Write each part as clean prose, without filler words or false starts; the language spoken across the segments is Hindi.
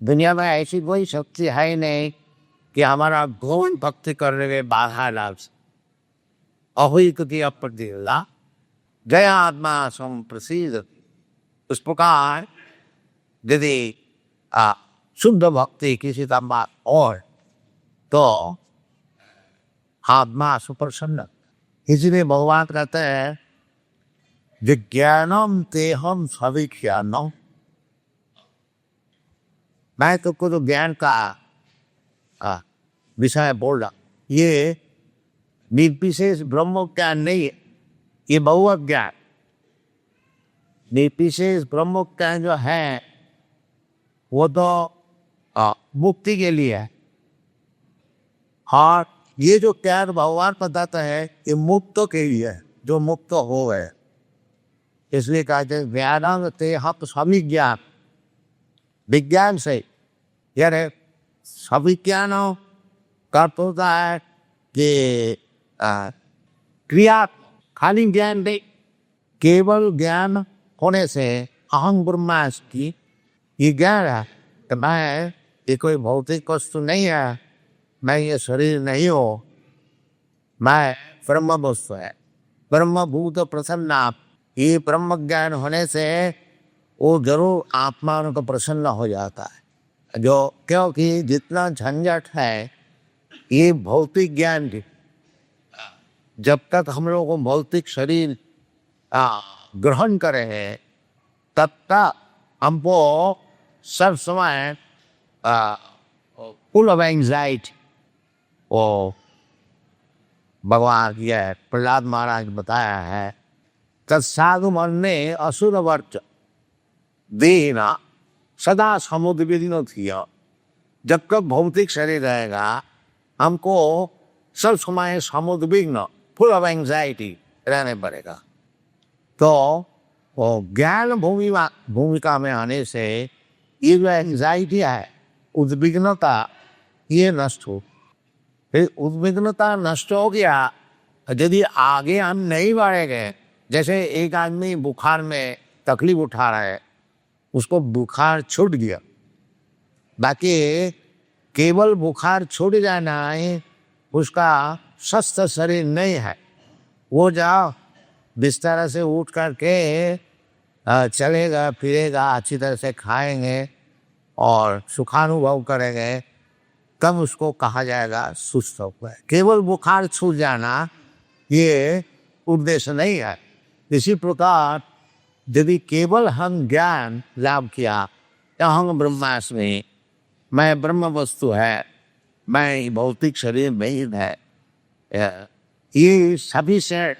दुनिया में ऐसी कोई शक्ति है ही नहीं कि हमारा भगवान भक्ति करने में बाधा डाल सके। अहुई अप्रतिला जया आत्मा सम प्रसिद्ध। उस प्रकार यदि शुद्ध भक्ति किसी का बात और तो आत्मा सुप्रसन्न। इसलिए भगवान कहते हैं विज्ञानम तेहम सविज्ञानम। मैं तुमको तो ज्ञान का विषय बोल रहा। ये निर्विशेष ब्रह्म ज्ञान नहीं है, ये बहुवत ज्ञान। निर्विशेष ब्रह्म ज्ञान जो है वो तो मुक्ति के लिए है, और ये जो ज्ञान भगवान बताता है ये मुक्त के लिए है, जो मुक्त हो गए। इसलिए कहते हैं ज्ञान ते हम सभी ज्ञान। विज्ञान से यार सविज्ञान का होता है कि क्रिया खाली ज्ञान नहीं, केवल ज्ञान होने से अहं ब्रह्मास्मि ये ज्ञान है कि मैं ये कोई भौतिक वस्तु नहीं है, मैं ये शरीर नहीं हूँ, मैं ब्रह्म वस्तु है, ब्रह्मभूत प्रसन्न। ये ब्रह्म ज्ञान होने से वो जरूर आत्मा को प्रसन्न हो जाता है। जो क्योंकि जितना झंझट है ये भौतिक ज्ञान की, जब तक हम लोग को भौतिक शरीर ग्रहण करे हैं तब तक हमको सब समय फुल ऑफ एंजाइटी। वो भगवान की है, प्रहलाद महाराज बताया है तत्साधु मन ने असुर वर्च देना सदा समुद्विग्न थिया। जब तक भौतिक शरीर रहेगा हमको सब समय समुद्विग्न फुल ऑफ एंजाइटी रहने पड़ेगा। तो वो ज्ञान भूमिका में आने से ये जो एंजाइटी है, उद्विग्नता, ये नष्ट हो। फिर उद्विग्नता नष्ट हो गया, यदि आगे हम नहीं बढ़ेंगे। जैसे एक आदमी बुखार में तकलीफ उठा रहा है, उसको बुखार छूट गया, बाकी केवल बुखार छूट जाना है उसका स्वस्थ शरीर नहीं है। वो जाओ बिस्तर से उठ करके चलेगा फिरेगा, अच्छी तरह से खाएंगे और सुखानुभव करेंगे, तब उसको कहा जाएगा सुस्त हो गए। केवल बुखार छूट जाना ये उद्देश्य नहीं है। इसी प्रकार यदि केवल हम ज्ञान लाभ किया, अहं ब्रह्मास्मि, मैं ब्रह्म वस्तु है, मैं भौतिक शरीर नहीं है, ये सभी से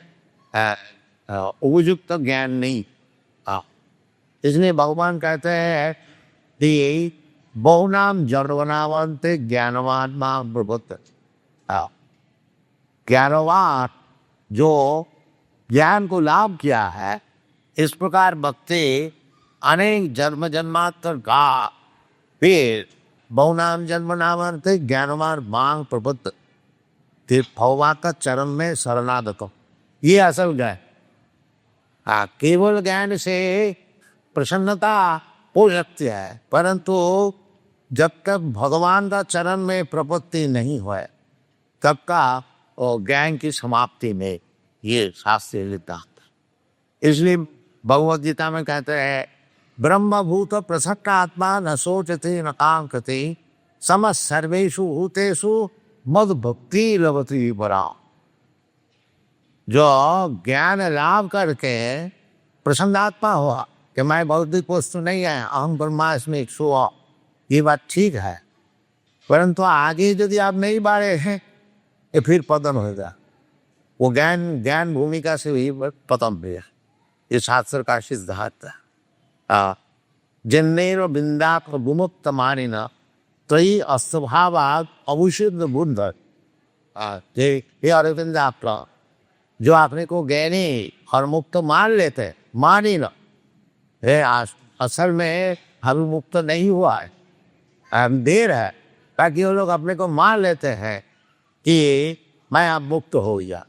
उपयुक्त ज्ञान नहीं। इसलिए भगवान कहते हैं कि बहुनाम जन्मनावंते ज्ञानवान मां प्रबुद्ध। ज्ञानवान जो ज्ञान को लाभ किया है, इस प्रकार भक्ति अनेक जन्म जन्मांतर का फिर बहुनाम जन्मनावंते ज्ञानवान मां प्रबुद्ध, फिर भगवान का चरण में शरणागत। ये असल ज्ञान। केवल ज्ञान से प्रसन्नता हो सकती है, परंतु जब तक भगवान का चरण में प्रपत्ति नहीं हुए तब का ज्ञान की समाप्ति में ये शास्त्र लिखता। इसलिए भगवद गीता में कहते हैं ब्रह्मभूत प्रसन्न आत्मा न सोचते न कांक्षते सम सर्वेषु भूतेषु मद भक्ति लभते परा। जो ज्ञान लाभ करके प्रसन्नात्मा हुआ कि मैं भौतिक वस्तु नहीं है, अहं ब्रह्मास्मि हुआ, ये बात ठीक है, परंतु आगे यदि आप नहीं बढ़े हैं ये फिर पतन होगा। वो ज्ञान भूमिका से ही पतन भी है। ये शास्त्र का सिद्धांत है। जन्नेर बिंदाक विमुक्त मानिन तई अस्वभावाद अवशुद्ध बुद्ध। ये अरविंद आपका जो आपने को ज्ञानी और मुक्त मान लेते, मानी न, असल में हम मुक्त नहीं हुआ है, हम देर है, ताकि वो लोग अपने को मान लेते हैं कि मैं अब मुक्त हो गया।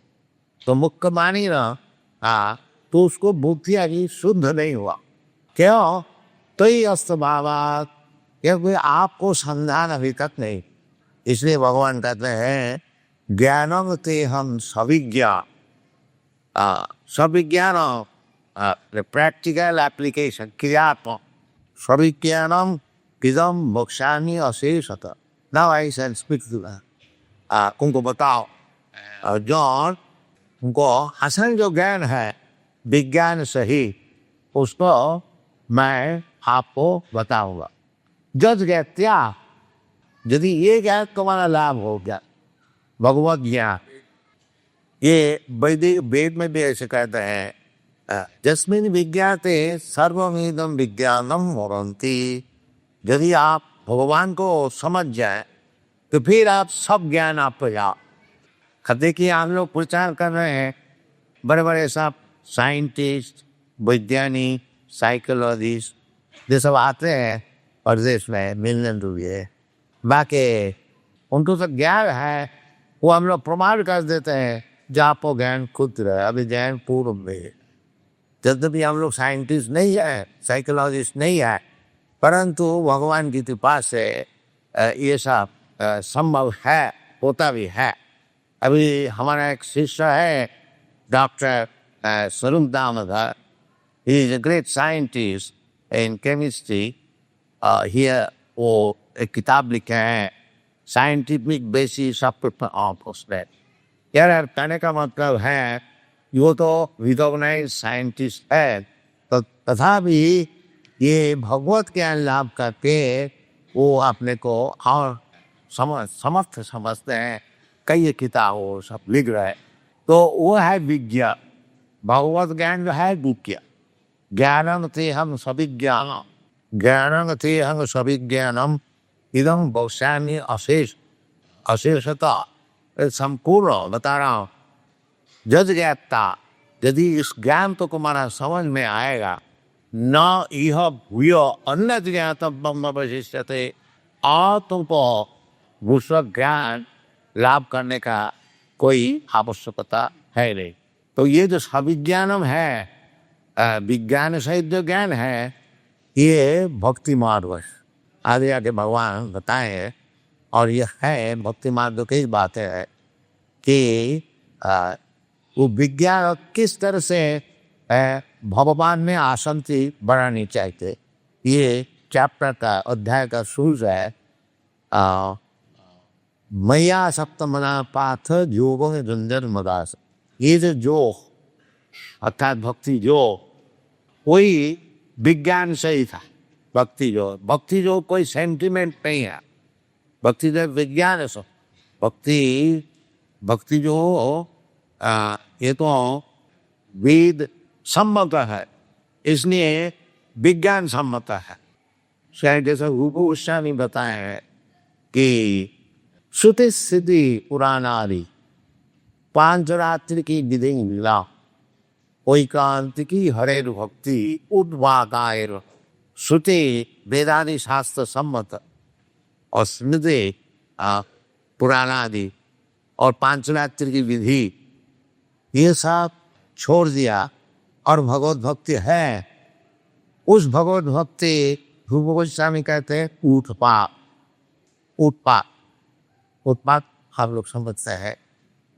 तो मुक्त मानी ना, तो उसको बुद्धि आगे शुद्ध नहीं हुआ। क्यों? तो ही अस्वभावात, क्योंकि आपको संधान अभी तक नहीं, इसलिए भगवान कहते हैं ज्ञानम ते हम सविज्ञा, सविज्ञान प्रैक्टिकल एप्लीकेशन क्रियात्मक सविज्ञानम किदम मोक्षानी अशेषत। Now I can speak to उनको बताओ जॉन, उनको असल जो ज्ञान है विज्ञान सही, उसको मैं आपको बताऊंगा। जज ज्ञात्या, यदि ये ज्ञान तुम्हारा लाभ हो गया, भगवत ज्ञान, ये वैदिक वेद में भी ऐसे कहते हैं जस्मिन विज्ञाते सर्वमिदं विज्ञानम वरंती। यदि आप भगवान को समझ जाए तो फिर आप सब ज्ञान आपको याद। देखिए हम लोग प्रचार कर रहे हैं, बड़े बड़े सब साइंटिस्ट, वैज्ञानिक, साइकोलॉजिस्ट, ये सब आते हैं प्रदेश में मिलने रुपये, बाकी उनको तो ज्ञान है, वो हम लोग प्रमाण कर देते हैं जापो ज्ञान खुद रहे। अभी ज्ञान पूर्व में, जब भी हम लोग साइंटिस्ट नहीं है, साइकोलॉजिस्ट नहीं है, परंतु भगवान की कृपा से ये सब संभव है, होता भी है। अभी हमारा एक शिष्य है डॉक्टर स्वरूप Damodar, he is a great scientist in chemistry. Here वो एक किताब लिखे हैं साइंटिफिक बेसिस ऑफ प्रोस्पेक्ट। यार कहने का मतलब है वो तो रिकॉग्नाइज साइंटिस्ट है, तो तथापि ये भगवत ज्ञान लाभ करके वो अपने को और समर्थ समझते हैं। कई किताबों सब लिख रहे हैं, तो वो है विज्ञान। भगवत ज्ञान जो है विज्ञान। ज्ञानम ते हम सविज्ञानम, ज्ञानम ते हम सविज्ञानम इदम बहुशानी अशेष, अशेषता संपूर्ण बता रहा हूँ। जज ज्ञाता, यदि इस ज्ञान तो तुम्हारा समझ में आएगा, न यह भूयो अन्य ज्ञातम ब्रह्म वशिष्यते, और तुमको दूसरा ज्ञान लाभ करने का कोई आवश्यकता है नहीं। तो ये जो सविज्ञानम है, विज्ञान सहित जो ज्ञान है, ये भक्ति मार्ग आगे आगे भगवान बताए। और यह है भक्ति मार्ग की बात है कि वो विज्ञान किस तरह से भगवान में आसक्ति बढ़ानी चाहिए। ये चैप्टर का अध्याय का शुरू है। मैया सप्तमना पाथ योग रंजन मदास। ये जो अर्थात भक्ति जो, वही विज्ञान से ही था। भक्ति जो कोई सेंटिमेंट नहीं है, भक्ति जो विज्ञान है। सो भक्ति जो ये तो वेद सम्मत है, इसलिए विज्ञान सम्मत है। शायद जैसा रूप गोस्वामी बताए हैं कि श्रुति सिद्धि पुराणादि पांच रात्रि की विधि लीला, ओकांतिकी हरेर भक्ति उद्वाकायर। श्रुति वेदादि शास्त्र सम्मत और स्मृति पुराणादि और पांचरात्रि की विधि, ये सब छोड़ दिया और भगवत भक्ति है। उस भगवत भक्ति रूप गोस्वामी कहते हैं उत्पात। उत्पात हम लोग समझते हैं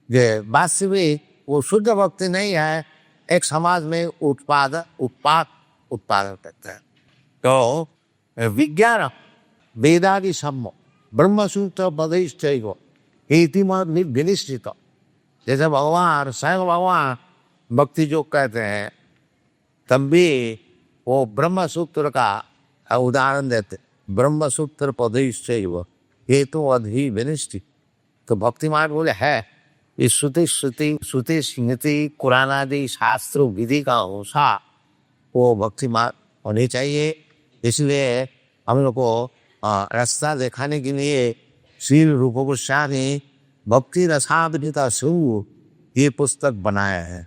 कि वास्तविक वो शुद्ध भक्ति नहीं है, एक समाज में उत्पादन करते हैं। तो विज्ञान वेदादि सम्मो ब्रह्मसूत्र पदैश्चैव इतिमत विनिश्चित। जैसे भगवान स्वयं भगवान भक्ति जो कहते हैं, तब भी वो ब्रह्मसूत्र का उदाहरण देते, ब्रह्मसूत्र पदैश्चैव हेतु अधि विनिश्चित। तो भक्ति मार्ग बोले है इस श्रुति स्मृति कुरान आदि शास्त्र विधि का अनुसार वो भक्ति मार्ग होनी चाहिए। इसलिए हम लोग को रास्ता दिखाने के लिए श्री रूप गोस्वामी भक्ति रसावृता शु ये पुस्तक बनाया है,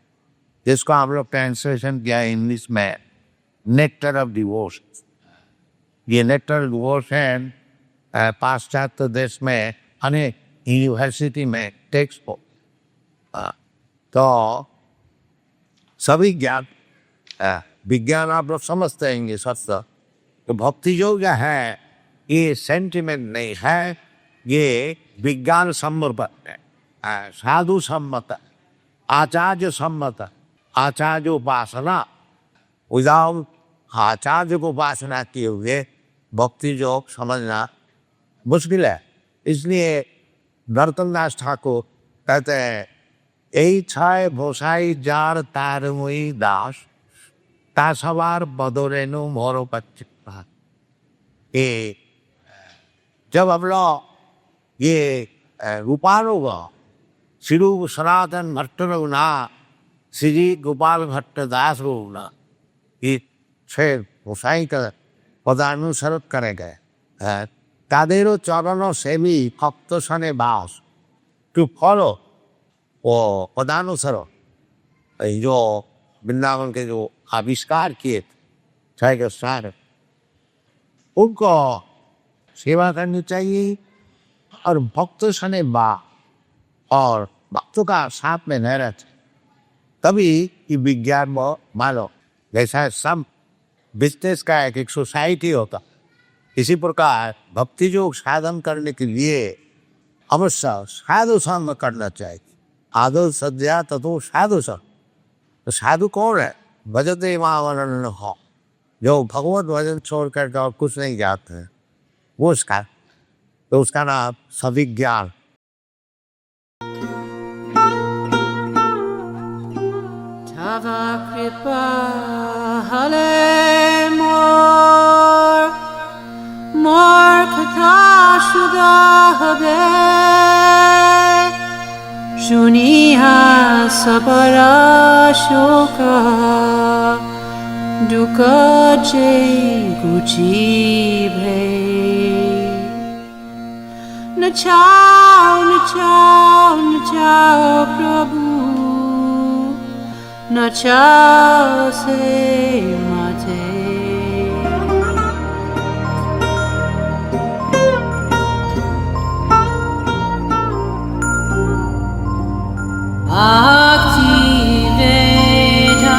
जिसको हम लोग ट्रांसलेशन किया इंग्लिश में नेक्टर ऑफ डिवोशन। ये नेक्टर ऑफ डिवोशन पाश्चात्य देश में अनेक यूनिवर्सिटी में टेक्स्ट हो। तो सभी ज्ञान विज्ञान आप लोग समझते हैं सत्य। तो भक्ति योग है ये सेंटिमेंट नहीं है, ये विज्ञान सम्मत है, साधु सम्मत, आचार्य सम्मत, आचार्य उपासना। विदाउट आचार्य को उपासना किए हुए भक्ति योग समझना मुश्किल है। इसलिए नरोत्तमदास ठाकुर कहते हैं, এই ছয় বসাই যার তার মই দাস তা সবার বদরেनु मोरो पच्चिका। ये जब हम लोग ये रूपानुग श्री सनातन भट्ट रघुना श्री गोपाल भट्ट दास रघुना ये छह गोसाई का पदानुसरण करे गए तादेरो चरणों से भी भक्त सने बास टू फॉलो वो पदानुसरण जो वृंदावन के जो आविष्कार किए छह के सार उनको सेवा करनी चाहिए और भक्त सने बा और भक्तों का साथ में नहीं रहते तभी ये विज्ञान में मानो जैसा सब बिजनेस का एक सोसाइटी होता, इसी प्रकार भक्ति योग साधन करने के लिए अवश्य साधु संग करना चाहिए। आदो सद्या ततो साधु संग। तो साधु कौन है? भजते मावरण हो, जो भगवत भजन छोड़ कर और कुछ नहीं जाते हैं, वो उसका तो उसका नाम सविज्ञान। Tava kripa hale mor katha shuda habe shuniha sabara shoka duka jai gujibe nachao prabhu nachao se mate Bhakti Vedantanam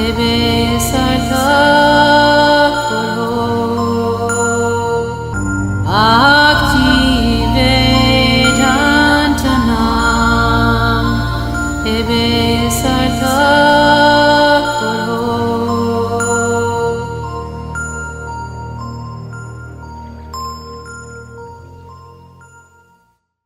ebe sartha karo Bhakti Vedantanam ebe sartha